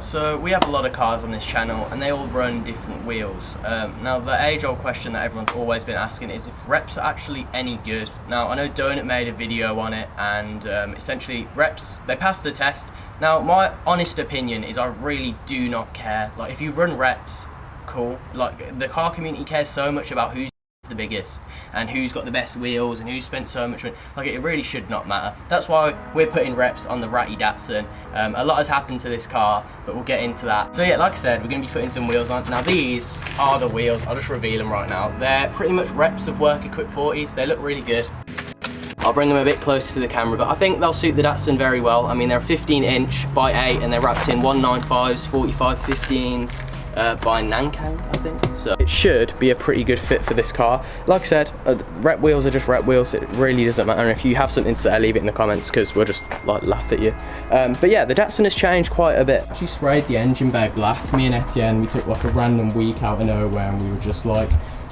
So we have a lot of cars on this channel and they all run different wheels. Now the age-old question that everyone's always been asking is if reps are actually any good. Now I know Donut made a video on it and essentially reps, they passed the test. Now my honest opinion is I really do not care. Like if you run reps, cool. Like the car community cares so much about who's the biggest and who's got the best wheels and who's spent so much money. Like it really should not matter. That's why we're putting reps on the ratty Datsun. A lot has happened to this car, but we'll get into that. So yeah, like I said, we're going to be putting some wheels on. Now these are the wheels. I'll just reveal them right now. They're pretty much reps of work equipped 40s. They look really good. I'll bring them a bit closer to the camera, but I think they'll suit the Datsun very well. I mean, they're 15" by 8 and they're wrapped in 195s, 45/15s. By Nankang, I think. So it should be a pretty good fit for this car. Like I said, rep wheels are just rep wheels. It really doesn't matter. And if you have something to say, leave it in the comments because we'll just like laugh at you. But yeah, the Datsun has changed quite a bit. She sprayed the engine bay black. Me and Etienne, we took like a random week out of nowhere and we were just like,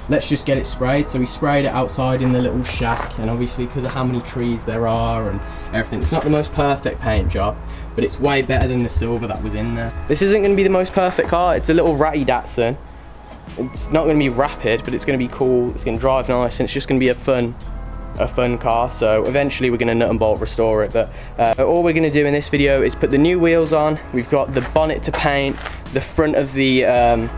let's just get it sprayed. So we sprayed it outside in the little shack, and obviously because of how many trees there are and everything, it's not the most perfect paint job, but it's way better than the silver that was in there. This isn't going to be the most perfect car. It's a little ratty Datsun. It's not going to be rapid, but it's going to be cool. It's going to drive nice, and it's just going to be a fun car. So eventually we're going to nut and bolt restore it, but all we're going to do in this video is put the new wheels on. We've got the bonnet to paint, the front of the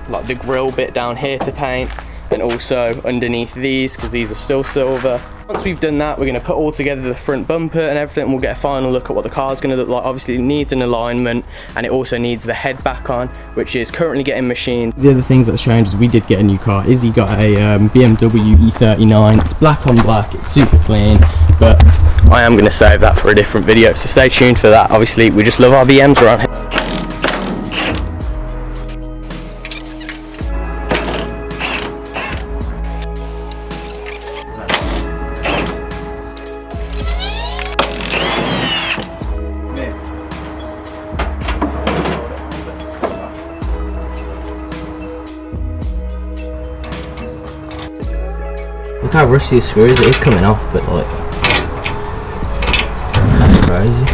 like the grill bit down here to paint, and also underneath these because these are still silver. Once we've done that, we're going to put all together the front bumper and everything, and we'll get a final look at what the car's going to look like. Obviously it needs an alignment and it also needs the head back on, which is currently getting machined. The other things that's changed is we did get a new car. Izzy got a BMW E39. It's black on black, it's super clean, but I am going to save that for a different video, so stay tuned for that. Obviously we just love our BMs around here. Look how rusty the screw is. It is coming off, but like, that's crazy.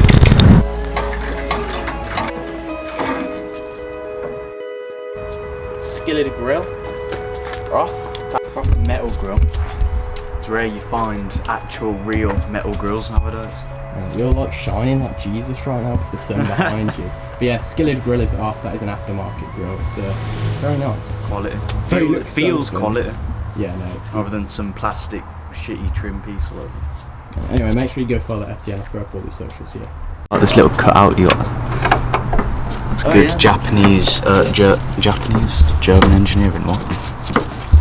Skillet grill. Off. It's a proper metal grill. It's rare you find actual real metal grills nowadays. You're like shining like Jesus right now because the sun behind you. But yeah, skillet grill is off. That is an aftermarket grill. It's very nice. Quality. It feels quality. Yeah, no, it's rather than some plastic shitty trim piece or whatever. Anyway, make sure you go follow Etienne. I'll throw up all the socials here. Like this little cutout you got. It's good. Yeah. Japanese, German engineering. What?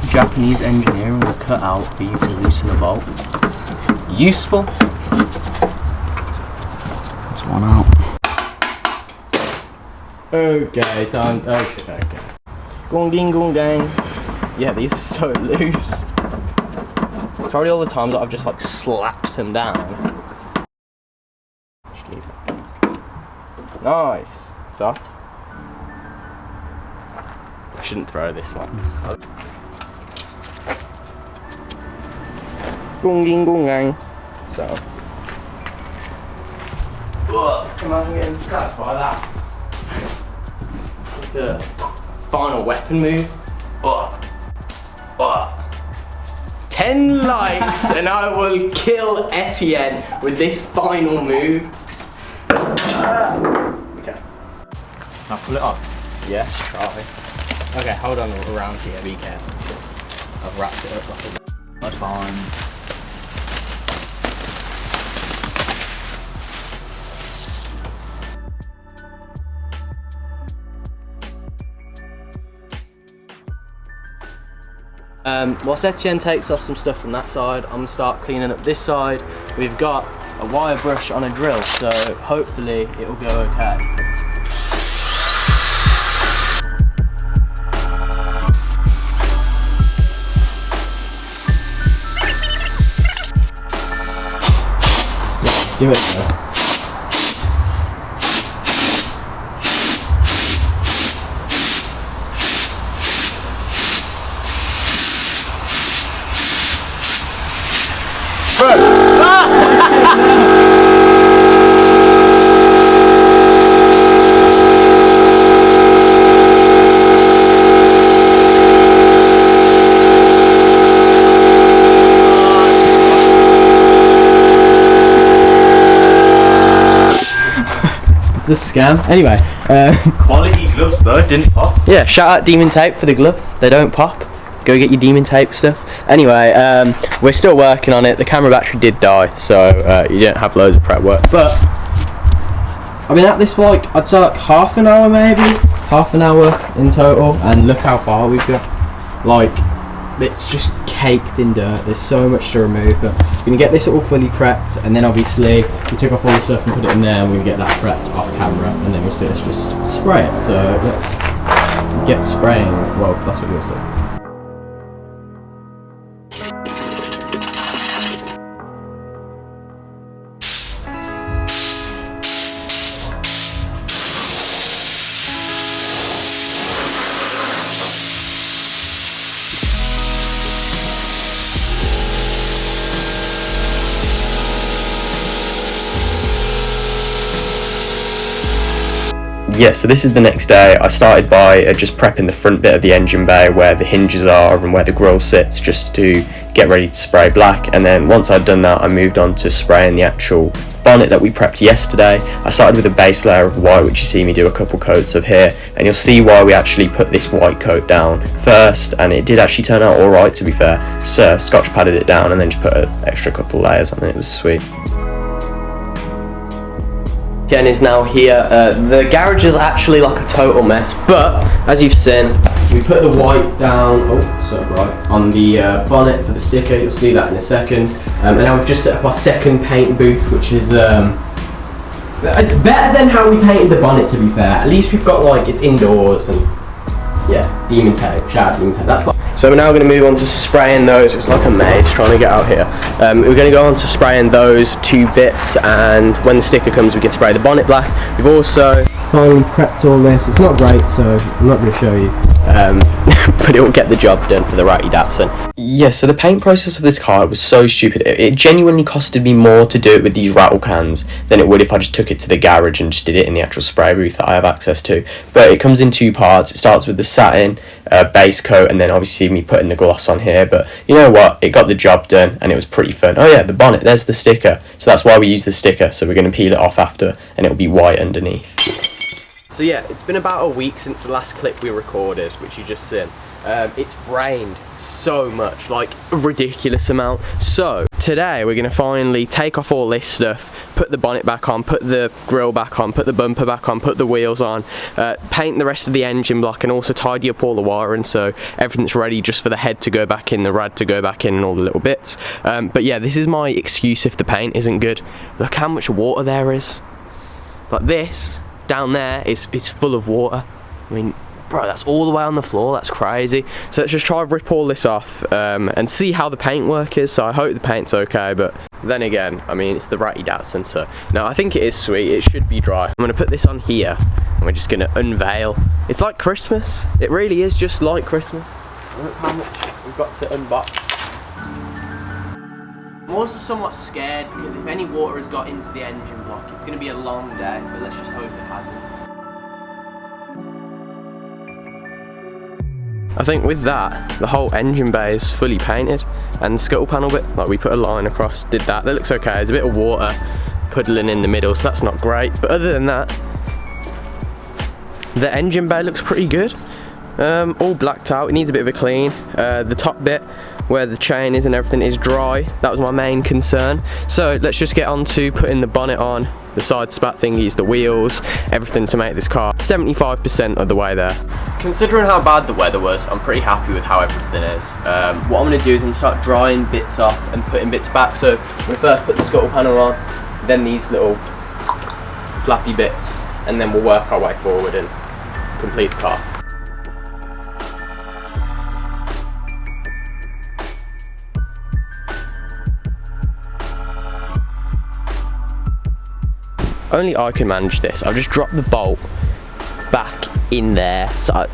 Japanese engineering will cut out for you to loosen a bolt. Useful. There's one out. Okay, time. Okay. Gong ding gong dang. Yeah, these are so loose. Probably all the times that I've just like slapped them down. Nice. It's off. I shouldn't throw this one. Gong ding gong gang. So. Come on, I'm getting slapped by that. It's like a final weapon move. 10 likes and I will kill Etienne with this final move. Okay. Now pull it off. Yes, try. Okay, hold on around here, be careful. I've wrapped it up like a... That's fine. Whilst Etienne takes off some stuff from that side, I'm going to start cleaning up this side. We've got a wire brush on a drill, so hopefully it'll go okay. Give it a go. It's a scam. Anyway, Quality gloves though, didn't pop. yeah, shout out Demon Tape for the gloves. They don't pop. Go get your Demon Tape stuff. Anyway, we're still working on it. The camera battery did die, so you don't have loads of prep work. But I've been at this for like, I'd say like half an hour maybe. Half an hour in total, and look how far we've got. Like, it's just caked in dirt. There's so much to remove, but we're gonna get this all fully prepped, and then obviously we took off all the stuff and put it in there, and we're gonna get that prepped off camera, and then you'll see us just spray it. So let's get spraying. Well, that's what you'll see. Yeah, so this is the next day. I started by just prepping the front bit of the engine bay where the hinges are and where the grille sits, just to get ready to spray black. And then once I'd done that, I moved on to spraying the actual bonnet that we prepped yesterday. I started with a base layer of white, which you see me do a couple coats of here, and you'll see why we actually put this white coat down first, and it did actually turn out alright, to be fair. So scotch padded it down and then just put an extra couple layers on it. It was sweet. Jen is now here. The garage is actually like a total mess, but as you've seen, we put the white down, oh so bright, on the bonnet for the sticker. You'll see that in a second. And now we've just set up our second paint booth, which is it's better than how we painted the bonnet, to be fair. At least we've got like, it's indoors, and yeah, Demon Tape, shout out Demon Tape. That's like. So we're now going to move on to spraying those. It's like a maze trying to get out here. We're going to go on to spraying those two bits, and when the sticker comes we can spray the bonnet black. We've also finally prepped all this. It's not great, so I'm not going to show you, but it will get the job done for the righty datsun. Yeah, so the paint process of this car was so stupid. It genuinely costed me more to do it with these rattle cans than it would if I just took it to the garage and just did it in the actual spray booth that I have access to. But it comes in two parts. It starts with the satin base coat, and then obviously me putting the gloss on here. But you know what, it got the job done and it was pretty fun. Oh yeah, the bonnet, there's the sticker, so that's why we use the sticker. So we're going to peel it off after, and it'll be white underneath. So yeah, it's been about a week since the last clip we recorded, which you just seen. It's rained so much, like a ridiculous amount. So today we're going to finally take off all this stuff, put the bonnet back on, put the grille back on, put the bumper back on, put the wheels on, paint the rest of the engine block, and also tidy up all the wiring so everything's ready just for the head to go back in, the rad to go back in, and all the little bits. But yeah, this is my excuse if the paint isn't good. Look how much water there is. Like this down there is full of water. I mean, bro, that's all the way on the floor. That's crazy. So let's just try to rip all this off and see how the paint work is. So I hope the paint's okay, but then again, I mean, it's the ratty datsun, so no, I think it is sweet. It should be dry. I'm gonna put this on here and we're just gonna unveil. It's like Christmas. It really is just like Christmas. Look how much we've got to unbox. I'm also somewhat scared because if any water has got into the engine block, it's gonna be a long day, but let's just hope it hasn't. I think with that, the whole engine bay is fully painted, and the scuttle panel bit, like we put a line across, did that. That looks okay. There's a bit of water puddling in the middle, so that's not great. But other than that, the engine bay looks pretty good. All blacked out. It needs a bit of a clean. The top bit where the chain is and everything is dry. That was my main concern. So let's just get on to putting the bonnet on, the side spat thingies, the wheels, everything to make this car 75% of the way there. Considering how bad the weather was, I'm pretty happy with how everything is. What I'm going to do is I'm going to start drying bits off and putting bits back. So I'm going to first put the scuttle panel on, then these little flappy bits, and then we'll work our way forward and complete the car. Only I can manage this. I've just dropped the bolt back in there. Solid.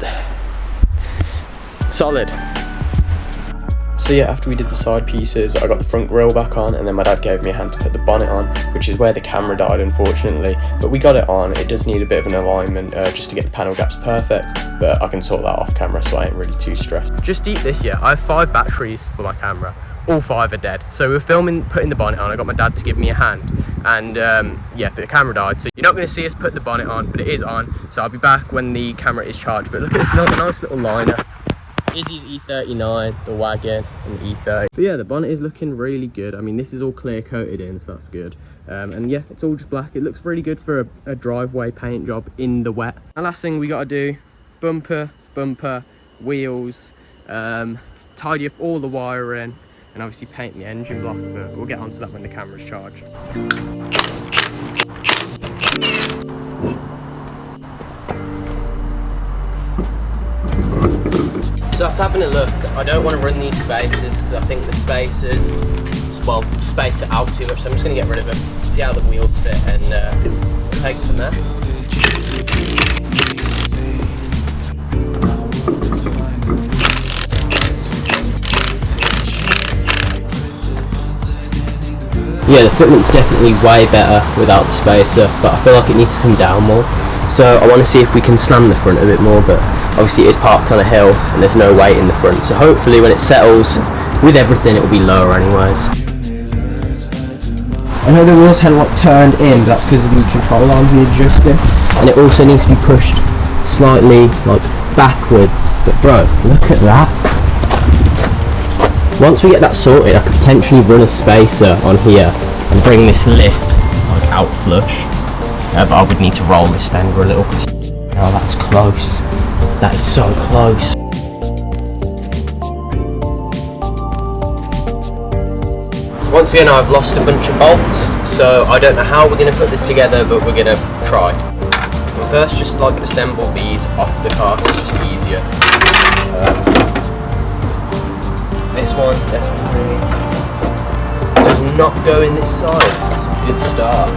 So yeah, after we did the side pieces, I got the front grille back on, and then my dad gave me a hand to put the bonnet on, which is where the camera died, unfortunately. But we got it on. It does need a bit of an alignment just to get the panel gaps perfect, but I can sort that off camera, so I ain't really too stressed. Just eat this, yeah. I have 5 batteries for my camera. all 5 are dead. So we were filming, putting the bonnet on. I got my dad to give me a hand, and yeah, the camera died. So you're not going to see us put the bonnet on, but it is on. So I'll be back when the camera is charged. But look at this nice little liner. Izzy's E39, the wagon, and the E30. But yeah, the bonnet is looking really good. I mean, this is all clear coated in, so that's good. And yeah, it's all just black. It looks really good for a driveway paint job in the wet. And last thing we got to do, bumper, wheels, tidy up all the wiring, and obviously paint the engine block, but we'll get onto that when the camera's charged. So after having a look, I don't want to run these spacers because I think the spacers, well, space it out too much, so I'm just going to get rid of them, see how the wheels fit, and take it from there. Yeah, the footment's definitely way better without the spacer, but I feel like it needs to come down more. So I want to see if we can slam the front a bit more, but obviously it is parked on a hill and there's no weight in the front. So hopefully when it settles with everything, it will be lower anyways. I know the wheels had like turned in, but that's because the control arms need adjusting. And it also needs to be pushed slightly like backwards. But bro, look at that. Once we get that sorted, I could potentially run a spacer on here and bring this lip like out flush. But I would need to roll this fender a little because oh, that's close. That is so close. Once again, I've lost a bunch of bolts, so I don't know how we're going to put this together, but we're going to try. We'll first just like assemble these off the car, it's just easier. This one definitely does not go in this side. It's a good start.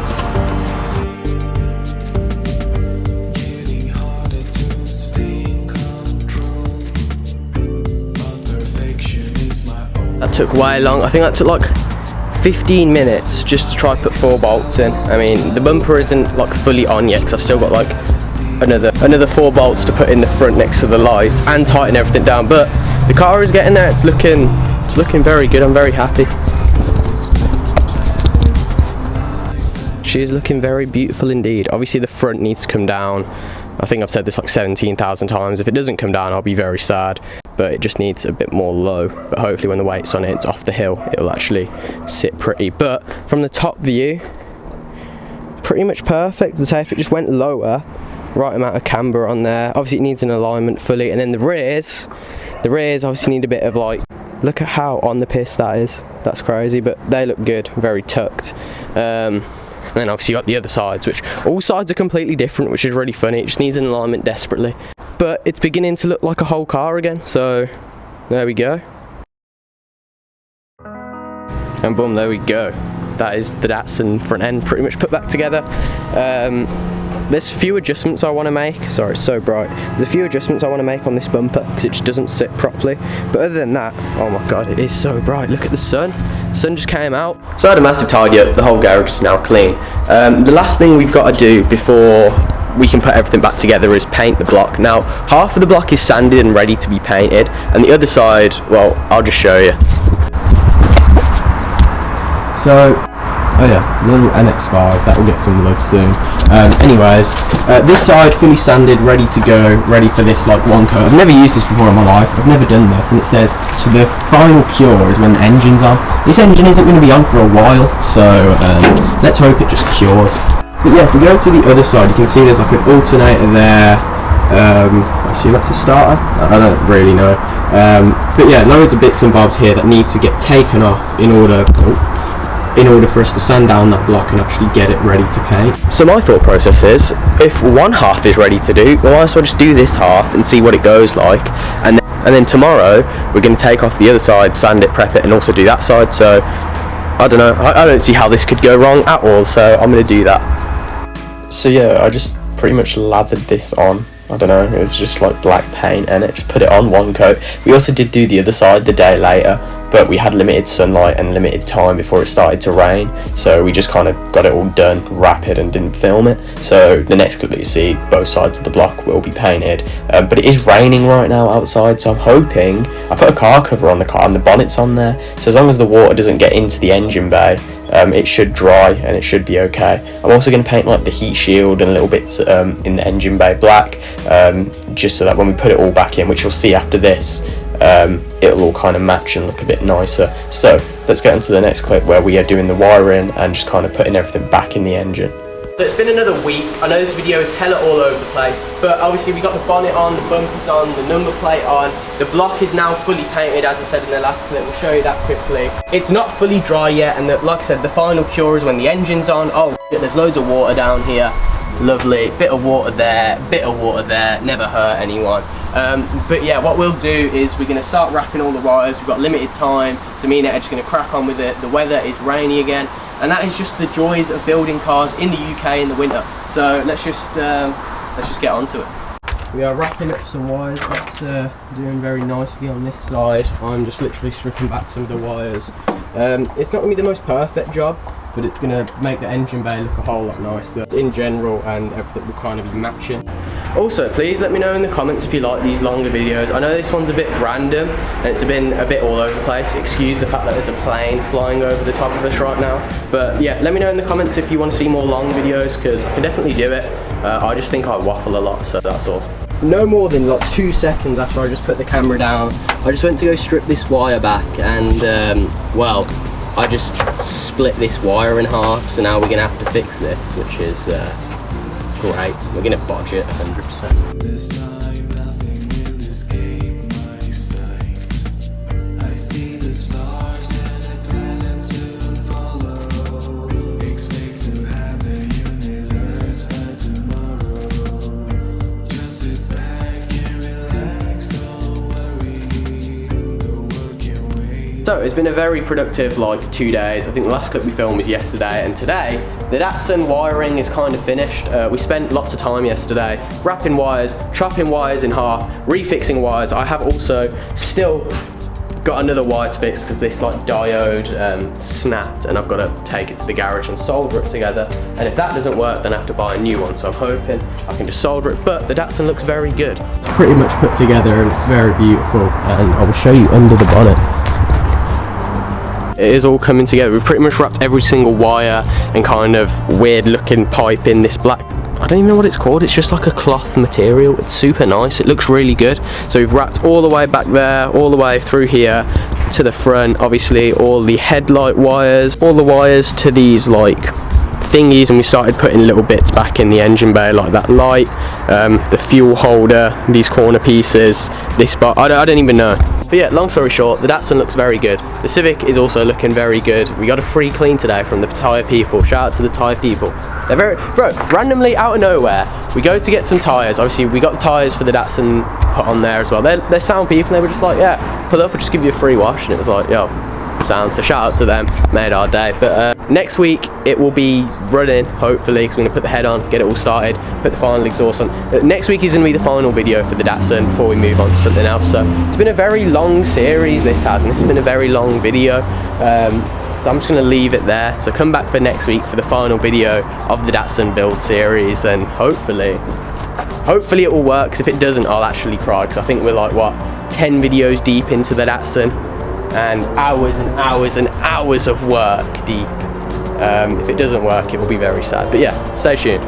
That took way long. I think that took like 15 minutes just to try put 4 bolts in. I mean, the bumper isn't like fully on yet because I've still got like another 4 bolts to put in the front next to the lights and tighten everything down. But the car is getting there. It's looking very good. I'm very happy. She is looking very beautiful indeed. Obviously the front needs to come down. I think I've said this like 17,000 times. If it doesn't come down, I'll be very sad. But it just needs a bit more low. But hopefully when the weight's on it, it's off the hill, it'll actually sit pretty. But from the top view, pretty much perfect. I'd say if it just went lower, right amount of camber on there. Obviously it needs an alignment fully. And then the rears obviously need a bit of like, look at how on the piss that is. That's crazy, but they look good, very tucked. And then obviously you got the other sides, which all sides are completely different, which is really funny. It just needs an alignment desperately. But it's beginning to look like a whole car again, so there we go. And boom, there we go. That is the datsun front end pretty much put back together. There's a few adjustments I want to make. Sorry, it's so bright. There's a few adjustments I want to make on this bumper because it just doesn't sit properly. But other than that, oh my god, it is so bright. Look at the sun. The sun just came out. So I had a massive tidy up. The whole garage is now clean. The last thing we've got to do before we can put everything back together is paint the block. Now, half of the block is sanded and ready to be painted, and the other side, well, I'll just show you. So, oh yeah, little MX-5, that will get some love soon. Anyways, this side fully sanded, ready to go, ready for this like one coat. I've never used this before in my life, I've never done this, and it says, so the final cure is when the engine's on. This engine isn't going to be on for a while, so let's hope it just cures. But yeah, if we go to the other side, you can see there's like an alternator there. I assume that's a starter? I don't really know. But yeah, loads of bits and bobs here that need to get taken off in order for us to sand down that block and actually get it ready to paint. So my thought process is, if one half is ready to do, well, I might as well just do this half and see what it goes like, and then tomorrow we're going to take off the other side, sand it, prep it, and also do that side. So I don't know, I don't see how this could go wrong at all, so I'm going to do that. So yeah, I just pretty much lathered this on I don't know, it was just like black paint, and it just put it on one coat. We also did do the other side the day later, but we had limited sunlight and limited time before it started to rain, so we just kind of got it all done rapid and didn't film it. So the next clip that you see, both sides of the block will be painted, but it is raining right now outside, so I'm hoping, I put a car cover on the car and the bonnet's on there, so as long as the water doesn't get into the engine bay, it should dry and it should be okay. I'm also going to paint like the heat shield and little bits in the engine bay black, just so that when we put it all back in, which you'll see after this, it'll all kind of match and look a bit nicer. So let's get into the next clip where we are doing the wiring and just kind of putting everything back in the engine. So it's been another week. I know this video is hella all over the place, but obviously we got the bonnet on, the bumpers on, the number plate on. The block is now fully painted, as I said in the last clip. We'll show you that quickly. It's not fully dry yet, and like I said, the final cure is when the engine's on. Oh shit, there's loads of water down here. Lovely, bit of water there, never hurt anyone. But yeah, what we'll do is we're going to start wrapping all the wires. We've got limited time, so me and Ed are just going to crack on with it. The weather is rainy again, and that is just the joys of building cars in the UK in the winter. So let's just get onto it. We are wrapping up some wires. That's doing very nicely on this side. I'm just literally stripping back some of the wires. It's not going to be the most perfect job, but it's going to make the engine bay look a whole lot nicer in general, and everything will kind of be matching. Also, please let me know in the comments if you like these longer videos. I know this one's a bit random and it's been a bit all over the place. Excuse the fact that there's a plane flying over the top of us right now. But yeah, let me know in the comments if you want to see more long videos, because I can definitely do it. I just think I waffle a lot, so that's all. No more than like 2 seconds after I just put the camera down, I just went to go strip this wire back, and well, I just split this wire in half, so now we're going to have to fix this, which is great. We're going to bodge it 100%. This time nothing will escape my sight. I see the stars and the planets soon follow. Expect to have the universe by tomorrow. Just sit back and relax, don't worry. The work can wait. So it's been a very productive like 2 days. I think the last clip we filmed was yesterday, and today the datsun wiring is kind of finished. We spent lots of time yesterday wrapping wires, chopping wires in half, refixing wires. I have also still got another wire to fix because this like diode snapped, and I've got to take it to the garage and solder it together. And if that doesn't work, then I have to buy a new one. So I'm hoping I can just solder it, but the datsun looks very good. It's pretty much put together and it's very beautiful, and I will show you under the bonnet. It is all coming together. We've pretty much wrapped every single wire and kind of weird looking pipe in this black, I don't even know what it's called, it's just like a cloth material. It's super nice, it looks really good. So we've wrapped all the way back there, all the way through here to the front, obviously all the headlight wires, all the wires to these like thingies, and we started putting little bits back in the engine bay, like that light, the fuel holder, these corner pieces, this bar, I don't even know. But yeah, long story short, the Datsun looks very good. The Civic is also looking very good. We got a free clean today from the tyre people. Shout out to the tyre people. They're very, bro, randomly out of nowhere, we go to get some tyres. Obviously, we got the tyres for the Datsun put on there as well. They're sound people, and they were just like, yeah, pull up, we'll just give you a free wash. And it was like, yo, sound. So shout out to them, made our day. But next week it will be running, hopefully, because we're going to put the head on, get it all started, put the final exhaust on. Next week is going to be the final video for the Datsun before we move on to something else. So it's been a very long series, this has, and this has been a very long video. So I'm just going to leave it there. So come back for next week for the final video of the Datsun build series, and hopefully it will work, because if it doesn't, I'll actually cry, because I think we're like, what, 10 videos deep into the Datsun, and hours and hours and hours of work deep. If it doesn't work, it will be very sad. But yeah, stay tuned.